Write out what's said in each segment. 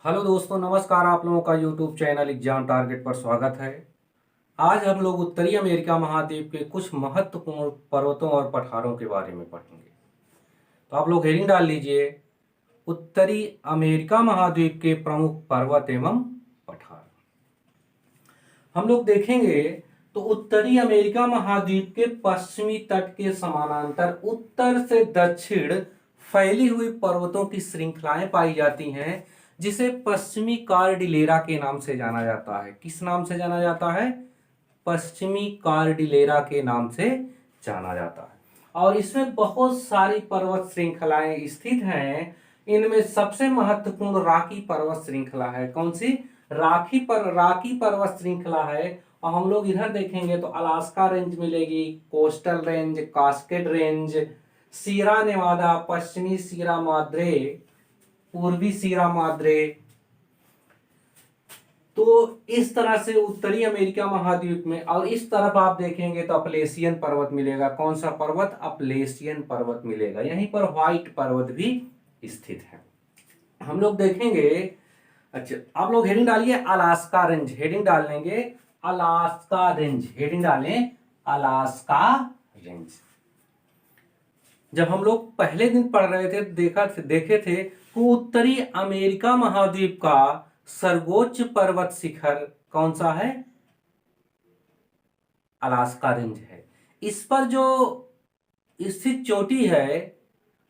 Hello दोस्तों, नमस्कार। आप लोगों का यूट्यूब चैनल एग्जाम टारगेट पर स्वागत है। आज हम लोग उत्तरी अमेरिका महाद्वीप के कुछ महत्वपूर्ण पर्वतों और पठारों के बारे में पढ़ेंगे। तो आप लोग हेडिंग डाल लीजिए, उत्तरी अमेरिका महाद्वीप के प्रमुख पर्वत एवं पठार। हम लोग देखेंगे तो उत्तरी अमेरिका महाद्वीप के पश्चिमी तट के समानांतर उत्तर से दक्षिण फैली हुई पर्वतों की श्रृंखलाएं पाई जाती हैं, जिसे पश्चिमी कार्डिलेरा के नाम से जाना जाता है। किस नाम से जाना जाता है? पश्चिमी कार्डिलेरा के नाम से जाना जाता है। और इसमें बहुत सारी पर्वत श्रृंखलाएं स्थित हैं। इनमें सबसे महत्वपूर्ण रॉकी पर्वत श्रृंखला है। कौन सी? रॉकी पर्वत श्रृंखला है। और हम लोग इधर देखेंगे तो अलास्का रेंज मिलेगी, कोस्टल रेंज, कास्केड रेंज, सीरा नेवादा, पश्चिमी सीरा माद्रे, पूर्वी सीरा माद्रे। तो इस तरह से उत्तरी अमेरिका महाद्वीप में, और इस तरफ आप देखेंगे तो अपलेशियन पर्वत मिलेगा। कौन सा पर्वत? अपलेशियन पर्वत मिलेगा। यहीं पर व्हाइट पर्वत भी स्थित है। हम लोग देखेंगे। अच्छा, आप लोग हेडिंग डालिए अलास्का रेंज। हेडिंग डाल लेंगे अलास्का रेंज। हेडिंग डालें अलास्का रेंज। जब हम लोग पहले दिन पढ़ रहे थे देखे थे तो उत्तरी अमेरिका महाद्वीप का सर्वोच्च पर्वत शिखर कौन सा है? अलास्का रेंज है। इस पर जो स्थित चोटी है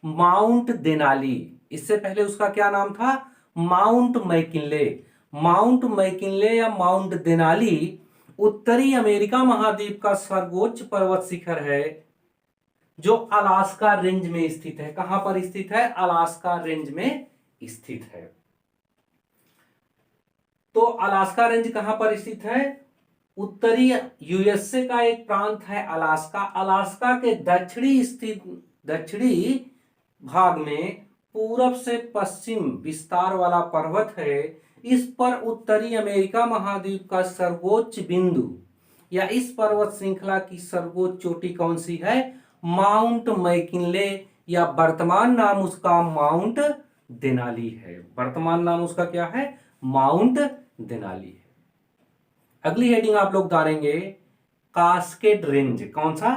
माउंट देनाली। इससे पहले उसका क्या नाम था? Mount McKinley. माउंट मैकिनले या माउंट देनाली उत्तरी अमेरिका महाद्वीप का सर्वोच्च पर्वत शिखर है, जो अलास्का रेंज में स्थित है। कहां पर स्थित है? अलास्का रेंज में स्थित है। तो अलास्का रेंज कहां पर स्थित है? उत्तरी यूएसए का एक प्रांत है अलास्का। अलास्का के दक्षिणी भाग में पूरब से पश्चिम विस्तार वाला पर्वत है। इस पर उत्तरी अमेरिका महाद्वीप का सर्वोच्च बिंदु या इस पर्वत श्रृंखला की सर्वोच्च चोटी कौन सी है? माउंट मैकिनले, या वर्तमान नाम उसका माउंट देनाली है। वर्तमान नाम उसका क्या है? माउंट देनाली है। अगली हेडिंग आप लोग डालेंगे कास्केड रेंज। कौन सा?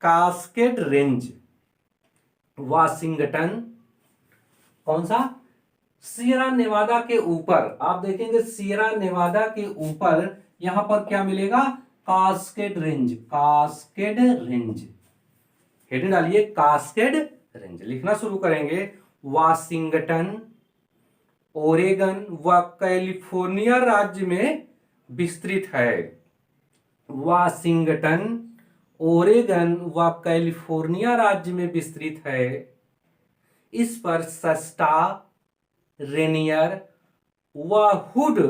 Cascade range, Washington. कौन सा? सियरा नेवादा के ऊपर। आप देखेंगे सियरा नेवादा के ऊपर यहां पर क्या मिलेगा? Cascade range. Cascade range. Heading डालिए कास्केड रेंज। लिखना शुरू करेंगे। वाशिंगटन, ओरेगन व कैलिफोर्निया राज्य में विस्तृत है। वाशिंगटन, ओरेगन व कैलिफोर्निया राज्य में विस्तृत है। इस पर सस्टा, रेनियर व हुड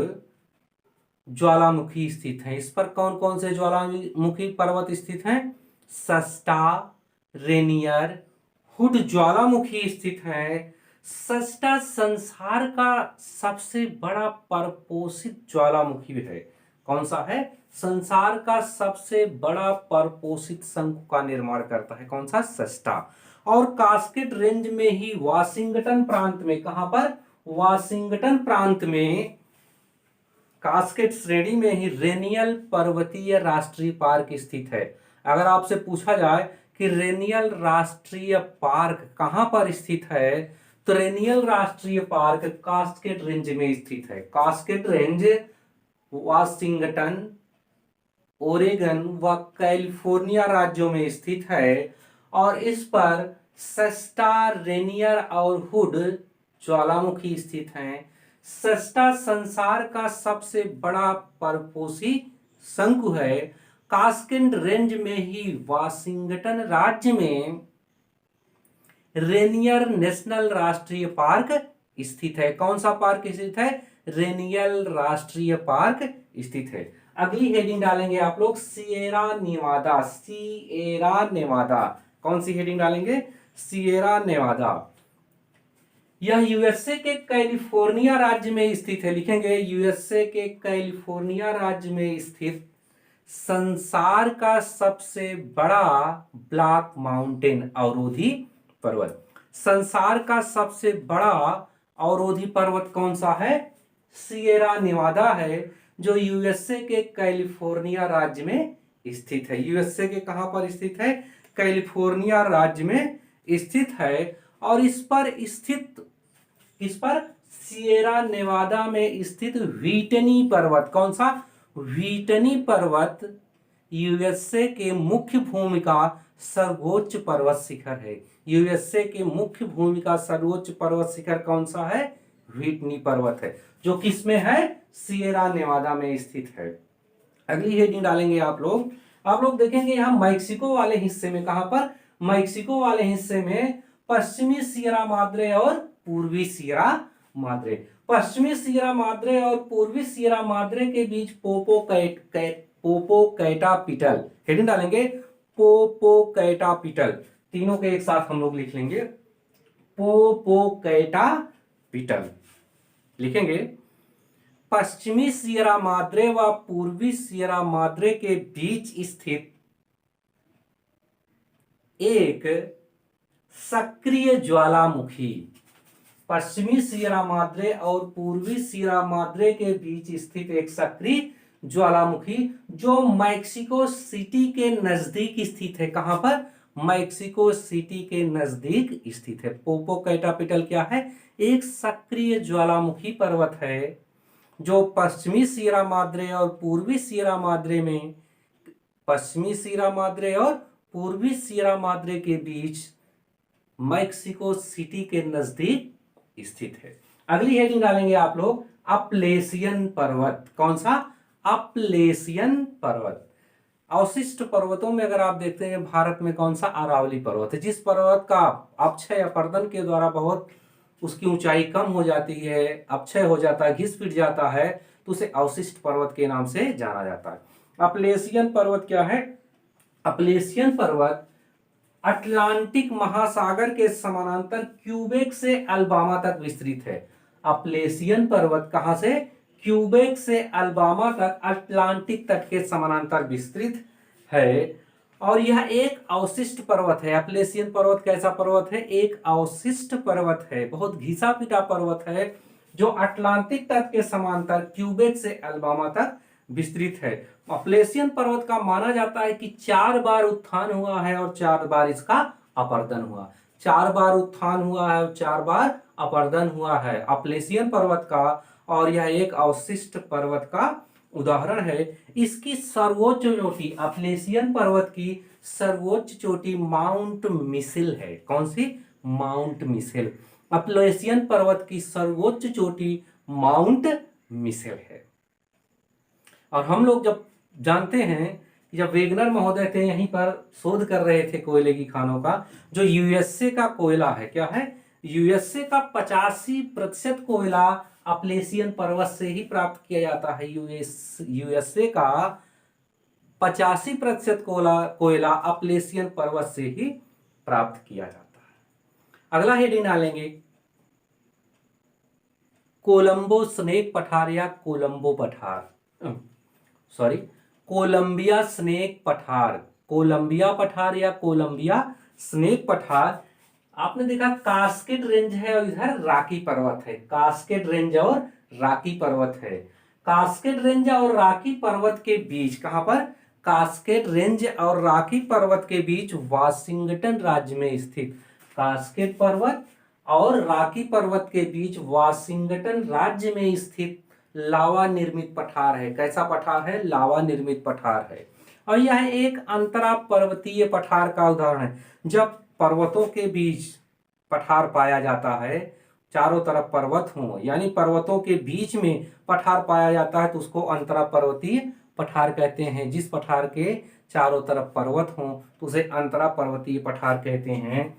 ज्वालामुखी स्थित हैं। इस पर कौन कौन से ज्वालामुखी पर्वत स्थित हैं? सस्टा, रेनियर, हुड ज्वालामुखी स्थित है। सस्टा संसार का सबसे बड़ा परपोषित ज्वालामुखी है। कौन सा है? संसार का सबसे बड़ा परपोषित शंकु का निर्माण करता है। कौन सा? सस्टा। और कास्केड रेंज में ही वाशिंगटन प्रांत में, कहां पर? वाशिंगटन प्रांत में कास्केड श्रेणी में ही रेनियल पर्वतीय राष्ट्रीय पार्क स्थित है। अगर आपसे पूछा जाए कि रेनियल राष्ट्रीय पार्क कहां पर स्थित है, तो रेनियल राष्ट्रीय पार्क कास्केड रेंज में स्थित है। कास्केड रेंज वाशिंगटन, ओरेगन व कैलिफोर्निया राज्यों में स्थित है। और इस पर सस्टा, रेनियर और हुड ज्वालामुखी स्थित हैं। सस्टा संसार का सबसे बड़ा परपोषी शंकु है। कास्केड रेंज में ही वाशिंगटन राज्य में रेनियर नेशनल राष्ट्रीय पार्क स्थित है। कौन सा पार्क स्थित है? रेनियल राष्ट्रीय पार्क स्थित है। अगली हेडिंग डालेंगे आप लोग सिएरा नेवादा। Sierra Nevada. कौन सी हेडिंग डालेंगे? Sierra Nevada. यह यूएसए के कैलिफोर्निया राज्य में स्थित है। लिखेंगे यूएसए के कैलिफोर्निया राज्य में स्थित संसार का सबसे बड़ा ब्लैक माउंटेन अवरोधी पर्वत। संसार का सबसे बड़ा अवरोधी पर्वत कौन सा है? सिएरा नेवादा है जो यूएसए के कैलिफोर्निया राज्य में स्थित है। यूएसए के कहां पर स्थित है? कैलिफोर्निया राज्य में स्थित है। और इस पर सिएरा नेवादा में स्थित व्हिटनी पर्वत, कौन सा? व्हिटनी पर्वत यूएसए के मुख्य भूमि का सर्वोच्च पर्वत शिखर है। यूएसए के मुख्य भूमि का सर्वोच्च पर्वत शिखर कौन सा है? व्हिटनी पर्वत है, जो किसमें है? सिएरा नेवादा में स्थित है। अगली हेडिंग डालेंगे आप लोग देखेंगे यहाँ मैक्सिको वाले हिस्से में, कहां पर? मैक्सिको वाले हिस्से में पश्चिमी सिएरा माद्रे और पूर्वी सिएरा माद्रे। पश्चिमी सिएरा माद्रे और पूर्वी सिएरा माद्रे के बीच पोपोकैटापिटल, हेडिंग डालेंगे पोपोकैटापिटल, तीनों के एक साथ हम लोग लिख लेंगे, पोपोकैटापिटल लिखेंगे। पश्चिमी सिएरा माद्रे व पूर्वी सिएरा माद्रे के बीच स्थित एक सक्रिय ज्वालामुखी, पश्चिमी सिएरा माद्रे और पूर्वी सिएरा माद्रे के बीच स्थित एक सक्रिय ज्वालामुखी जो मैक्सिको सिटी के नजदीक स्थित है। कहां पर? मैक्सिको सिटी के नजदीक स्थित है। पोपोकैटापिटल क्या है? एक सक्रिय ज्वालामुखी पर्वत है जो पश्चिमी सिएरा माद्रे और पूर्वी सिएरा माद्रे में, पश्चिमी सिएरा माद्रे और पूर्वी सिएरा माद्रे के बीच मैक्सिको सिटी के नजदीक स्थित है। अगली हेडिंग डालेंगे आप लोग अपलेशियन पर्वत, कौन सा? अपलेशियन पर्वत। अवशिष्ट पर्वतों में अगर आप देखते हैं भारत में कौन सा? अरावली पर्वत है। जिस पर्वत का अपक्षय अपर्दन के द्वारा बहुत उसकी ऊंचाई कम हो जाती है, अपक्षय हो जाता है, घिस पिट जाता है, तो उसे अवशिष्ट पर्वत के नाम से जाना जाता है। अपलेशियन पर्वत क्या है? अपलेशियन पर्वत अटलांटिक महासागर के समानांतर क्यूबेक से अल्बामा तक विस्तृत है। अपलेशियन पर्वत कहां से? क्यूबेक से अल्बामा तक अटलांटिक तट के समानांतर विस्तृत है और यह एक अवशिष्ट पर्वत है। अपलेशियन पर्वत कैसा पर्वत है? एक अवशिष्ट पर्वत है, बहुत घिसा पिटा पर्वत है जो अटलांटिक तट के समांतर क्यूबेक से अल्बामा तक विस्तृत है। अपलेशियन पर्वत का माना जाता है कि 4 बार उत्थान हुआ है और 4 बार इसका अपर्दन हुआ। 4 बार उत्थान हुआ है और 4 बार अपर्दन हुआ है अपलेशियन पर्वत का, और यह एक अवशिष्ट पर्वत का उदाहरण है। इसकी सर्वोच्च चोटी, अपलेशियन पर्वत की सर्वोच्च चोटी माउंट मिसिल है। कौन सी? Mount missile. अपलेशियन पर्वत की सर्वोच्च चोटी माउंट मिसिल है। और हम लोग जब जानते हैं, जब वेगनर महोदय थे यहीं पर शोध कर रहे थे कोयले की खानों का, जो यूएसए का कोयला है, क्या है? यूएसए का 85% कोयला अपलेशियन पर्वत से ही प्राप्त किया जाता है। यूएसए का 85% कोयला अपलेशियन पर्वत से ही प्राप्त किया जाता है। अगला हेडिंग डालेंगे कोलंबो स्नेक पठार या कोलंबो पठार, कोलंबिया स्नेक पठार, कोलंबिया पठार या कोलंबिया स्नेक पठार। आपने देखा कास्केड रेंज है और इधर राकी पर्वत है। कास्केड रेंज और राकी पर्वत है। कास्केड रेंज और राकी पर्वत के बीच, कहां पर? कास्केड रेंज और राकी पर्वत के बीच वाशिंगटन राज्य में स्थित, कास्केड पर्वत और राकी पर्वत के बीच वाशिंगटन राज्य में स्थित लावा निर्मित पठार है। कैसा पठार है? लावा निर्मित पठार है। और यह एक अंतरा पर्वतीय पठार का उदाहरण है। जब पर्वतों के बीच पठार पाया जाता है, चारों तरफ पर्वत हो, यानी पर्वतों के बीच में पठार पाया जाता है, तो उसको अंतरा पर्वतीय पठार कहते हैं। जिस पठार के चारों तरफ पर्वत हो तो उसे अंतरा पर्वतीय पठार कहते हैं।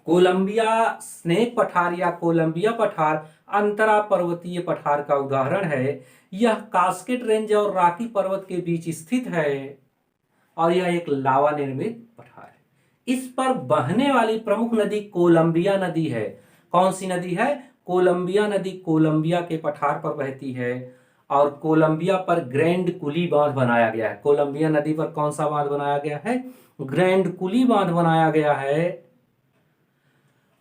कोलंबिया स्नेक पठार या कोलंबिया पठार अंतरा पर्वतीय पठार का उदाहरण है। यह कास्केड रेंज और राकी पर्वत के बीच स्थित है और यह एक लावा निर्मित पठार है। इस पर बहने वाली प्रमुख नदी कोलंबिया नदी है। कौन सी नदी है? कोलंबिया नदी कोलंबिया के पठार पर बहती है और कोलंबिया पर ग्रैंड कुली बांध बनाया गया है। कोलंबिया नदी पर कौन सा बांध बनाया गया है? ग्रैंड कुली बांध बनाया गया है।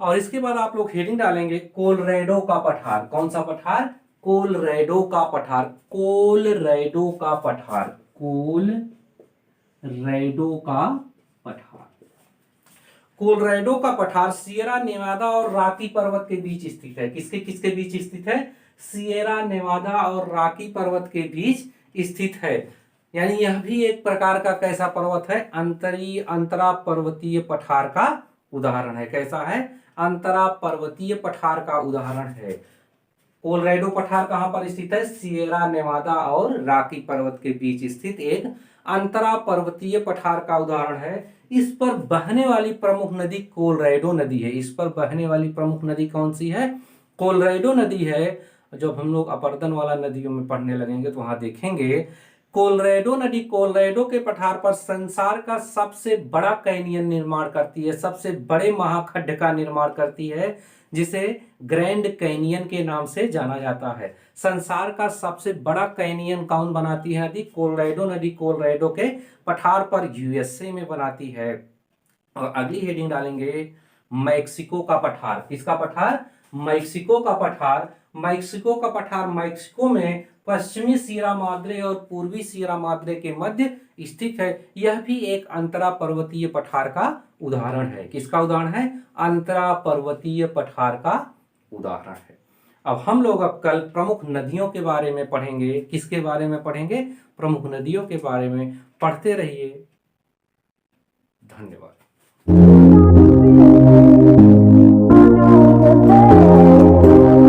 और इसके बाद आप लोग हेडिंग डालेंगे कोलोराडो का पठार। कौन सा पठार? कोलोराडो का पठार, कोलोराडो का पठार, कोलोराडो का पठार। कोलोराडो का पठार सियरा नेवादा और रॉकी पर्वत के बीच स्थित है। किसके किसके बीच स्थित है? सियरा नेवादा और रॉकी पर्वत के बीच स्थित है। यानी यह भी एक प्रकार का कैसा पर्वत है? अंतरा पर्वतीय पठार का उदाहरण है। कैसा है? अंतरा पर्वतीय पठार का उदाहरण है। कोलोराडो पठार कहां पर स्थित है? सियरा नेवादा और रॉकी पर्वत के बीच स्थित एक अंतरा पर्वतीय पठार का उदाहरण है। इस पर बहने वाली प्रमुख नदी कोलोराडो नदी है। इस पर बहने वाली प्रमुख नदी कौन सी है? कोलोराडो नदी है। जब हम लोग अपर्दन वाला नदियों में पढ़ने लगेंगे तो वहां देखेंगे कोलोराडो नदी कोलोराडो के पठार पर संसार का सबसे बड़ा कैनियन निर्माण करती है, सबसे बड़े महाखड्ड का निर्माण करती है, जिसे ग्रैंड कैनियन के नाम से जाना जाता है। संसार का सबसे बड़ा कैनियन कौन बनाती है नदी? कोलोराडो नदी कोलोराडो के पठार पर यूएसए में बनाती है। और अगली हेडिंग डालेंगे मैक्सिको का पठार। किसका पठार? मैक्सिको का पठार। मैक्सिको का पठार मैक्सिको में पश्चिमी सियरा माद्रे और पूर्वी सियरा माद्रे के मध्य स्थित है। यह भी एक अंतरा पर्वतीय पठार का उदाहरण है। किसका उदाहरण है? अंतरा पर्वतीय पठार का उदाहरण है। अब हम लोग अब कल प्रमुख नदियों के बारे में पढ़ेंगे। किसके बारे में पढ़ेंगे? प्रमुख नदियों के बारे में। पढ़ते रहिए। धन्यवाद।